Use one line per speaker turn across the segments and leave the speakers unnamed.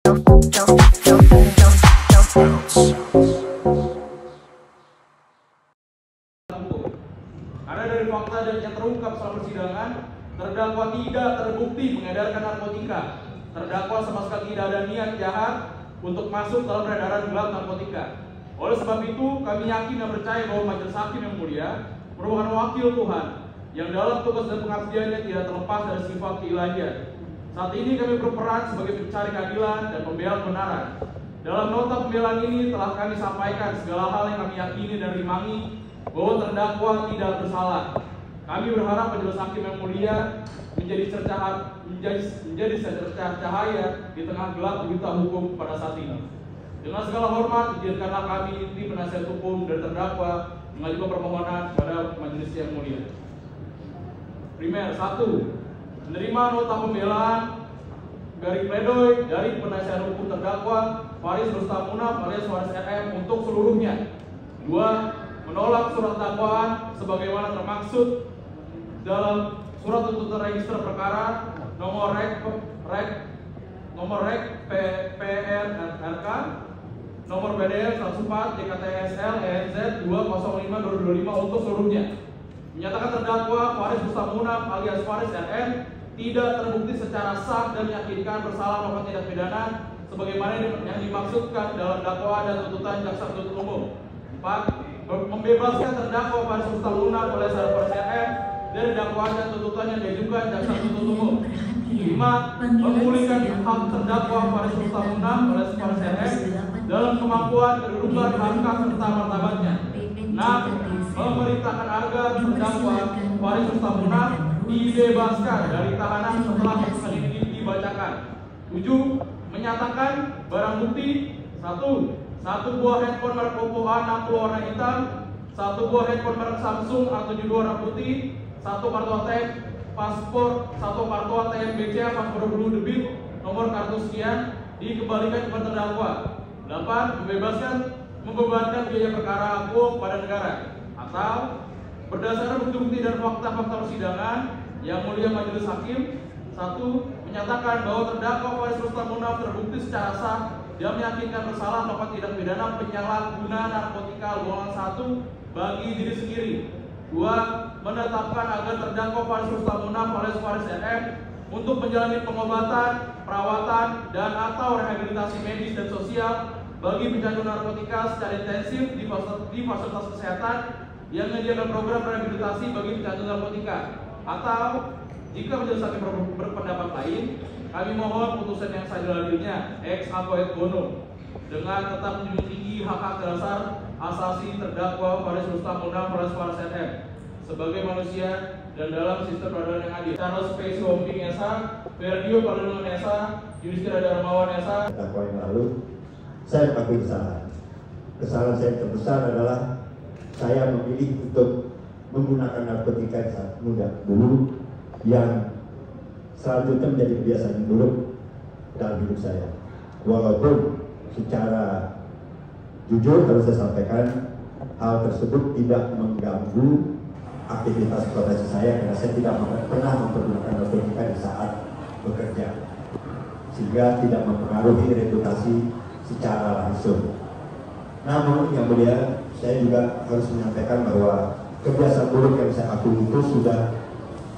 Karena dari fakta dan yang terungkap selama persidangan, terdakwa tidak terbukti mengedarkan narkotika. Terdakwa sama sekali tidak ada niat jahat untuk masuk dalam peredaran gelap narkotika. Oleh sebab itu, kami yakin dan percaya bahwa majelis hakim yang mulia merupakan wakil Tuhan yang dalam tugas dan pengabdiannya tidak terlepas dari sifat keilahian. Saat ini kami berperan sebagai pencari keadilan dan pembela kebenaran. Dalam nota pembelaan ini telah kami sampaikan segala hal yang kami yakini dan imani bahwa terdakwa tidak bersalah. Kami berharap majelis hakim yang mulia menjadi secercah cahaya di tengah gelap gulita hukum pada saat ini. Dengan segala hormat, izinkanlah kami tim penasihat hukum dan terdakwa mengajukan permohonan pada majelis yang mulia. Primer, 1. Menerima nota pembelaan dari pledoi dari penasihat hukum terdakwa Faris Rustam Munaf alias Faris RM untuk seluruhnya. 2. Menolak surat dakwaan sebagaimana termaksud dalam surat tuntutan register perkara nomor rek PRRK nomor BDL 104 DKTSL ENZ 205/2025 untuk seluruhnya. Menyatakan terdakwa Faris Rustam Munaf alias Faris RM tidak terbukti secara sah dan meyakinkan bersalah melakukan tindak pidana sebagaimana yang dimaksudkan dalam dakwaan dan tuntutan jaksa penuntut umum. 4. Membebaskan terdakwa Faris Rustam Munaf alias Faris RM dari dakwaan dan tuntutan yang diajukan jaksa penuntut umum. 5. Memulihkan hak terdakwa Faris Rustam Munaf alias Faris RM dalam kemampuan kedudukan harkat serta martabatnya. 6. Memerintahkan agar terdakwa Faris Rustam Munaf dibebaskan dari tahanan setelah putusan ini dibacakan. 7. Menyatakan barang bukti 1 buah handphone merek Oppo A60 warna hitam, 1 buah handphone merek Samsung A72 warna putih, 1 kartu ATM paspor, 1 kartu ATM BCA paspor blue debit nomor kartu sekian dikembalikan kepada terdakwa. 8. Membebankan biaya perkara hukum pada negara. Atau berdasarkan bukti-bukti dan fakta-fakta persidangan yang mulia majelis hakim, 1. Menyatakan bahwa terdakwa Faris Rustam Munaf terbukti secara sah dan meyakinkan bersalah melakukan tindak pidana penyalahgunaan narkotika golongan 1 bagi diri sendiri. 2. Menetapkan agar terdakwa Faris Rustam Munaf alias Faris RM untuk menjalani pengobatan, perawatan, dan atau rehabilitasi medis dan sosial bagi pecandu narkotika secara intensif di fasilitas kesehatan yang menyediakan program rehabilitasi bagi pecandu narkotika. Atau jika majelis hakim berpendapat lain, kami mohon putusan yang seadil-adilnya ex apo et bono dengan tetap menjunjung tinggi hak-hak dasar asasi terdakwa Faris Rustam Munaf alias Faris RM sebagai manusia dan dalam sistem peradilan yang adil. Charles P. Homping S.A., Verdio Palungan S.A., Yudhistira Darmawan S.A.
Dakwa yang lalu, saya mengakui kesalahan. Kesalahan saya terbesar adalah saya memilih untuk menggunakan narkotika saat muda dulu yang selanjutnya menjadi kebiasaan buruk dalam hidup saya. Walaupun secara jujur harus saya sampaikan hal tersebut tidak mengganggu aktivitas profesi saya karena saya tidak pernah mempergunakan narkotika di saat bekerja, sehingga tidak mempengaruhi reputasi secara langsung. Namun yang mulia, saya juga harus menyampaikan bahwa kebiasaan buruk yang saya akui itu sudah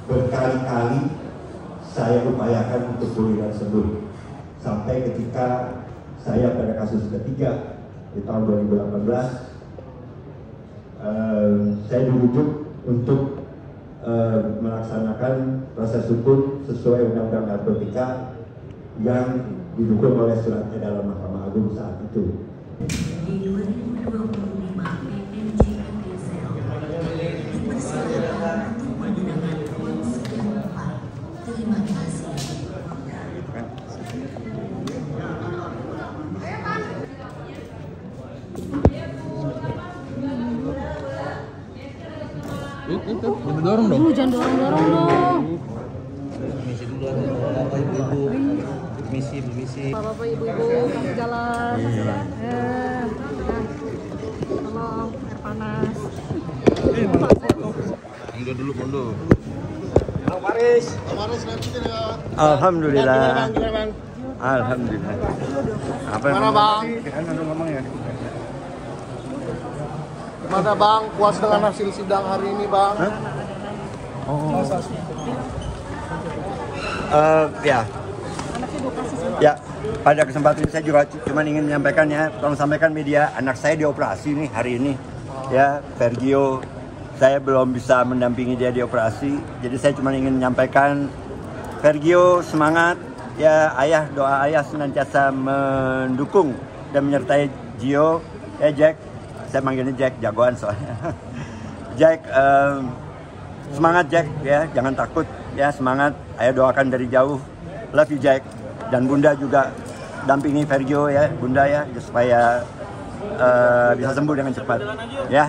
berkali-kali saya upayakan untuk pulih dan sembuh, sampai ketika saya pada kasus ketiga di tahun 2018 saya dirujuk untuk melaksanakan proses hukum sesuai Undang-Undang Narkotika yang didukung oleh surat edaran Mahkamah Agung saat itu.
Di 2025 PMJ Diesel dipersilakan menggunakan poin 94. Terima kasih.
Jangan dorong dong.
Jangan dorong-dorong dong.
Misi dulu Bapak Ibu. Misi.
Bapak Ibu kasih jalan. Tolong air panas.
Mundur.
Faris.
Alhamdulillah.
Alhamdulillah. Apa
Mana Bang? Gimana Bang? Puas dengan hasil sidang hari ini Bang?
Oh. Ya. Ya, pada kesempatan ini saya juga cuma ingin menyampaikan ya, tolong sampaikan media, anak saya dioperasi nih hari ini. Ya, Vergio, saya belum bisa mendampingi dia di operasi, jadi saya cuma ingin menyampaikan, Vergio semangat, ya ayah, doa ayah senantiasa mendukung dan menyertai Gio. Jack, saya manggilnya Jack, jagoan soalnya. Jack, semangat Jack ya, jangan takut ya, semangat, ayah doakan dari jauh. Love you Jack. Dan Bunda juga dampingi Vergio ya, Bunda ya, supaya bisa sembuh dengan cepat ya.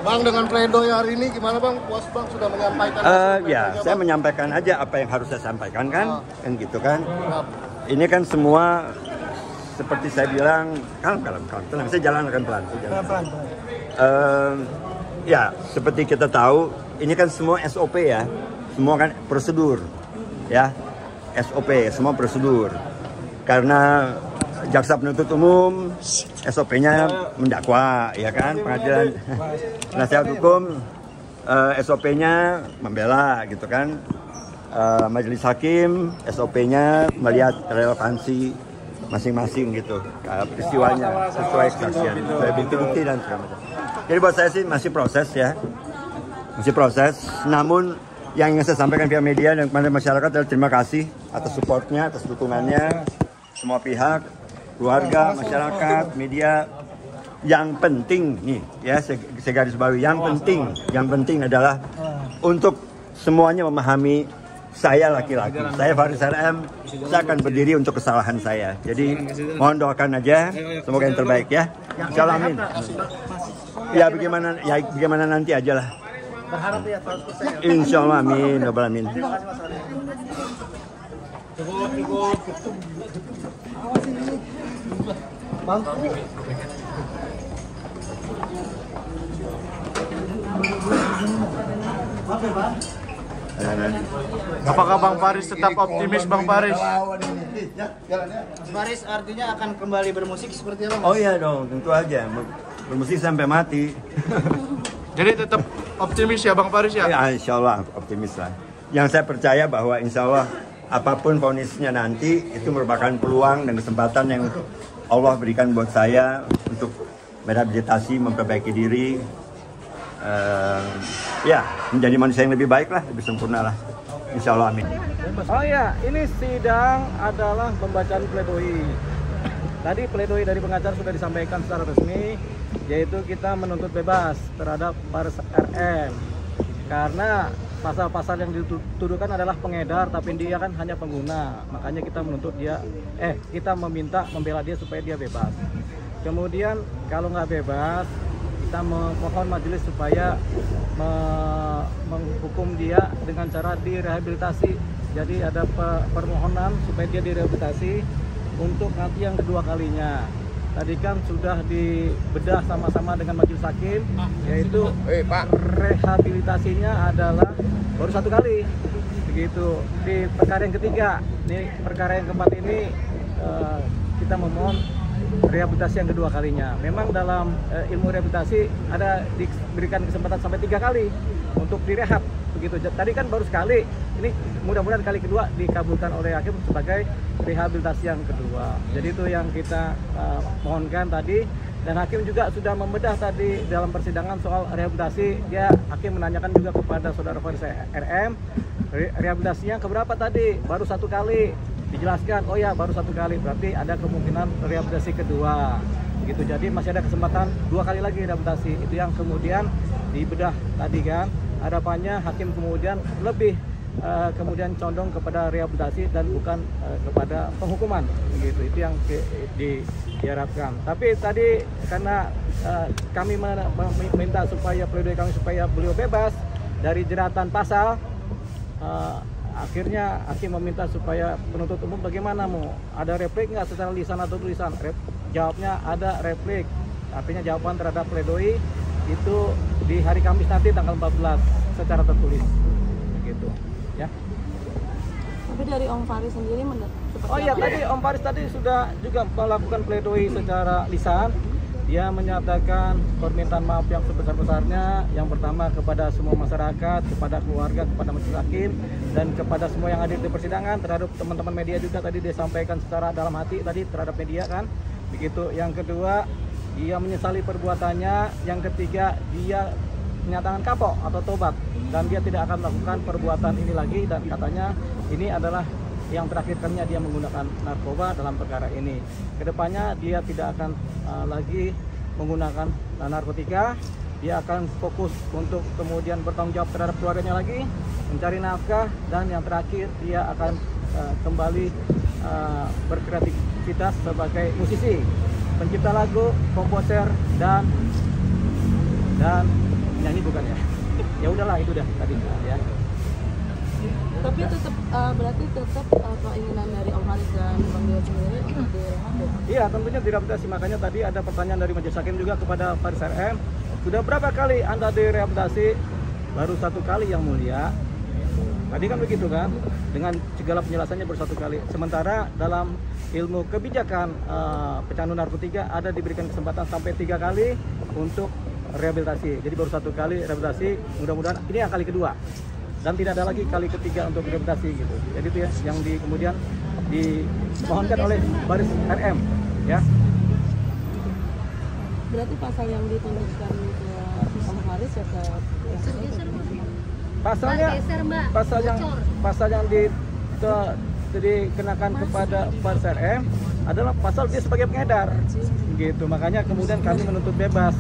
Bang, dengan pledoi hari ini gimana Bang? Puas Bang sudah menyampaikan?
Ya, saya menyampaikan aja apa yang harus saya sampaikan kan gitu kan. Ini kan semua seperti saya bilang, kalem, tenang, saya jalan akan pelan. Ya, seperti kita tahu, ini kan semua SOP ya, semua kan prosedur ya. SOP, semua prosedur. Karena jaksa penuntut umum SOP-nya mendakwa, ya kan, pengadilan penasihat hukum SOP-nya membela, gitu kan. Majelis hakim SOP-nya melihat relevansi masing-masing gitu, peristiwanya sesuai kesaksian, bukti-bukti dan segala macam. Jadi buat saya sih masih proses ya, masih proses. Namun yang ingin saya sampaikan via media dan kepada masyarakat adalah terima kasih atas supportnya, atas dukungannya, semua pihak, keluarga, masyarakat, media. Yang penting nih ya, saya garis bawahi, yang penting adalah untuk semuanya memahami saya laki-laki, saya Faris RM, saya akan berdiri untuk kesalahan saya. Jadi mohon doakan aja, semoga yang terbaik ya. Insyaallah, amin. Ya bagaimana nanti aja lah.
Berharap ya 100%.
Insya Allah, amin. Amin.
Bang. Apakah Bang Faris tetap optimis Bang Faris?
Faris artinya akan kembali bermusik seperti apa?
Oh iya dong, tentu aja. Bermusik sampai mati.
Jadi tetap optimis ya Bang Faris ya?
Ya, insya Allah optimis lah. Yang saya percaya bahwa insya Allah apapun vonisnya nanti itu merupakan peluang dan kesempatan yang Allah berikan buat saya untuk merehabilitasi, memperbaiki diri, ya menjadi manusia yang lebih baik lah, lebih sempurna lah. Insya Allah, amin.
Oh iya, ini sidang adalah pembacaan pledoi. Tadi pledoi dari pengacara sudah disampaikan secara resmi, yaitu kita menuntut bebas terhadap Faris RM karena pasal-pasal yang dituduhkan adalah pengedar, tapi dia kan hanya pengguna, makanya kita menuntut dia, kita meminta membela dia supaya dia bebas. Kemudian kalau nggak bebas, kita memohon majelis supaya menghukum dia dengan cara direhabilitasi. Jadi ada permohonan supaya dia direhabilitasi untuk nanti yang kedua kalinya. Tadi kan sudah dibedah sama-sama dengan majelis hakim, yaitu rehabilitasinya adalah baru 1 kali, begitu. Di perkara yang ketiga, nih perkara yang keempat ini kita memohon rehabilitasi yang kedua kalinya. Memang dalam ilmu rehabilitasi ada diberikan kesempatan sampai 3 kali untuk direhab, begitu. Tadi kan baru sekali, ini mudah-mudahan kali kedua dikabulkan oleh hakim sebagai rehabilitasi yang kedua. Jadi itu yang kita mohonkan tadi, dan hakim juga sudah membedah tadi dalam persidangan soal rehabilitasi. Dia hakim menanyakan juga kepada saudara Faris RM, rehabilitasinya keberapa tadi? Baru 1 kali. Dijelaskan, oh ya baru 1 kali, berarti ada kemungkinan rehabilitasi kedua, gitu. Jadi masih ada kesempatan 2 kali lagi rehabilitasi. Itu yang kemudian dibedah tadi kan. Harapannya hakim kemudian lebih kemudian condong kepada rehabilitasi dan bukan kepada penghukuman, gitu. Itu yang diharapkan. Tapi tadi karena kami meminta supaya pledoi kami supaya beliau bebas dari jeratan pasal, akhirnya hakim meminta supaya penuntut umum bagaimana, mau ada replik nggak secara lisan atau tulisan? Jawabnya ada replik, artinya jawaban terhadap pledoi itu di hari Kamis nanti tanggal 14 secara tertulis, begitu ya.
Tapi dari Om Faris sendiri seperti
Oh iya,
apa?
tadi Om Faris tadi sudah juga melakukan pledoi secara lisan. Dia menyatakan permintaan maaf yang sebesar-besarnya. Yang pertama kepada semua masyarakat, kepada keluarga, kepada majelis hakim, dan kepada semua yang hadir di persidangan, terhadap teman-teman media juga tadi dia sampaikan secara dalam hati tadi terhadap media kan. Begitu. Yang kedua, dia menyesali perbuatannya. Yang ketiga, dia menyatakan kapok atau tobat dan dia tidak akan melakukan perbuatan ini lagi, dan katanya ini adalah yang terakhir kalinya dia menggunakan narkoba dalam perkara ini. Kedepannya dia tidak akan lagi menggunakan narkotika. Dia akan fokus untuk kemudian bertanggung jawab terhadap keluarganya lagi, mencari nafkah, dan yang terakhir dia akan kembali berkreativitas sebagai musisi, pencipta lagu, komposer, dan nyanyi bukan ya? Ya udahlah itu dah tadi ya.
Tapi tetap berarti tetap keinginan dari Om Faris dan Bang Dewa sendiri untuk direhabilitasi.
Iya, tentunya direhabilitasi. Makanya tadi ada pertanyaan dari majelis hakim juga kepada Faris RM. Sudah berapa kali Anda direhabilitasi? Baru 1 kali yang mulia. Tadi kan begitu kan? Dengan segala penjelasannya baru 1 kali. Sementara dalam ilmu kebijakan pecandu narkotika ada diberikan kesempatan sampai 3 kali untuk rehabilitasi. Jadi baru 1 kali rehabilitasi. Mudah-mudahan ini yang kali kedua. Dan tidak ada lagi kali ketiga untuk rehabilitasi gitu. Jadi itu ya yang kemudian dimohonkan oleh Faris RM ya.
Berarti pasal yang dituntutkan ke Om Faris ya ke
pasal yang dikenakan kepada Faris RM adalah pasal dia sebagai pengedar gitu. Makanya kemudian kami menuntut bebas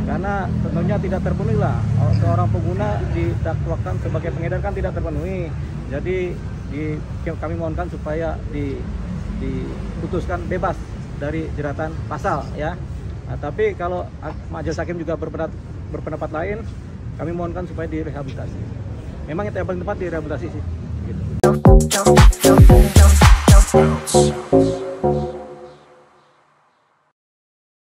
karena tentunya tidak terpenuhi lah, seorang pengguna didakwakan sebagai pengedar kan tidak terpenuhi. Jadi kami mohonkan supaya diputuskan bebas dari jeratan pasal ya. Nah, tapi kalau majelis hakim juga berpendapat lain, kami mohonkan supaya direhabilitasi. Memang itu yang paling tepat direhabilitasi sih gitu.